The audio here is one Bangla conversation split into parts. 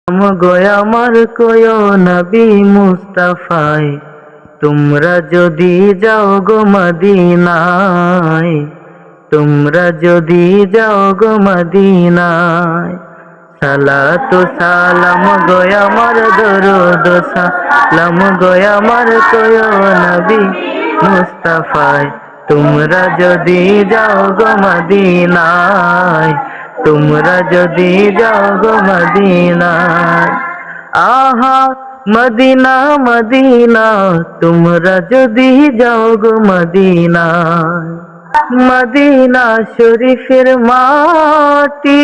গো আমার কয় নবী মুস্তাফায়, তোমরা যদি যাও গো মদিনায়, তোমরা যদি যাও গো মদিনায়। সালাতু সালাম গো আমার দরুদ সালাম গো আমার কয় নবী মুস্তাফায়, তোমরা যদি যাও গো মদিনায়, তোমরা যদি যাও গো মদিনায়। আহা মদিনা মদিনা, তোমরা যদি যাও গো মদিনায়। মদিনা শরীফের মাটি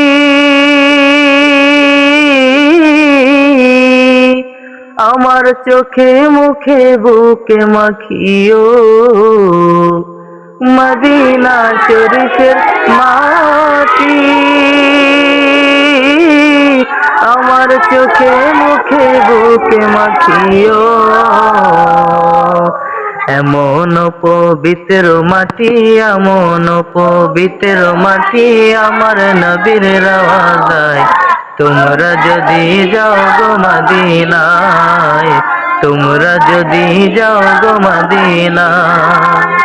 আমার চোখে মুখে বুকে মাখিও, মদিনা শরীফের মাটি আমার চোখে মুখে বুকে মাখিও। এমন পবিত্র মাটি, এমন পবিত্র মাটি আমার নবীর রওজায়, তোমরা যদি যাও গো মদিনায়, তোমরা যদি যাও গো মদিনায়।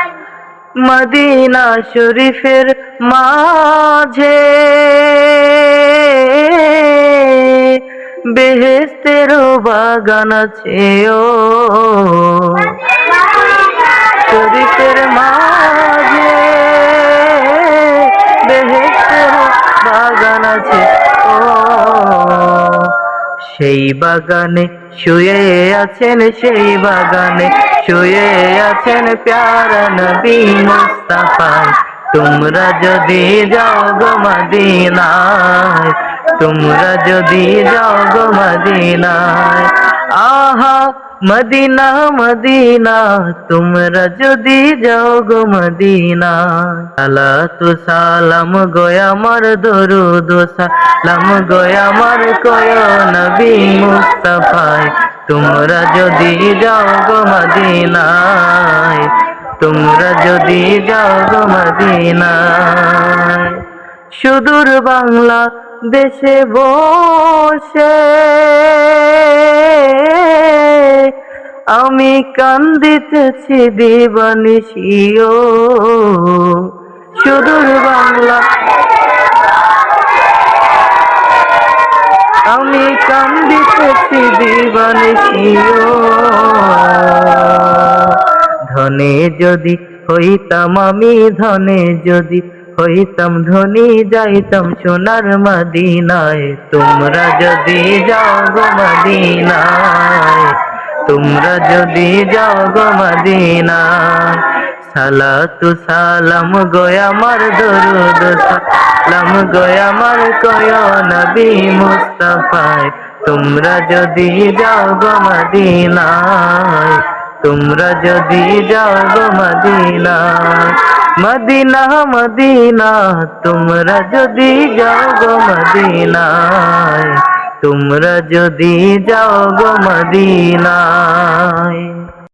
মদিনা শরীফের মাঝে বেহেশতের বাগান আছে ও, শরীফের মাঝে বেহেশতের বাগান আছে ও। সেই বাগানে শুয়ে আছেন, সেই বাগানে শুয়ে আছেন প্যারা নবী মুস্তাফায়, তোমরা যদি যাও গো মদিনায়, তোমরা যদি যাও গো মদিনায়। আহা মদিনা মদিনা, তোমরা যদি যাও গো মদিনায়। সালাতু সালাম গো আমার দরুদ সালাম গো আমার কয় নবী মুস্তাফায়, তোমরা যদি যাও গো মদিনায়, তোমরা যদি যাও গো মদিনায়। সুদূর বাংলা দেশে বসে আমি কান্দিতেছি দিবানিশিও, সুদূর বাংলা আমি কান্দিতেছি দিবানিশিও। ধনে যদি হইতাম আমি, ধনে যদি হইতাম ধনী, যাইতাম সোনার মদিনায়, তোমরা যদি যাও গো মদিনায়, তোমরা যদি যাও গো মদিনায়। সালাতু সালাম গো আমার দরুদ সালাম গো আমার কয় নবী মুস্তাফায়, তোমরা যদি যাও গো মদিনায়, তোমরা যদি যাও গো মদিনায়। মদিনা মদিনা, তোমরা যদি যাও গো মদিনায়, তোমরা যদি যাও গো মদিনায়।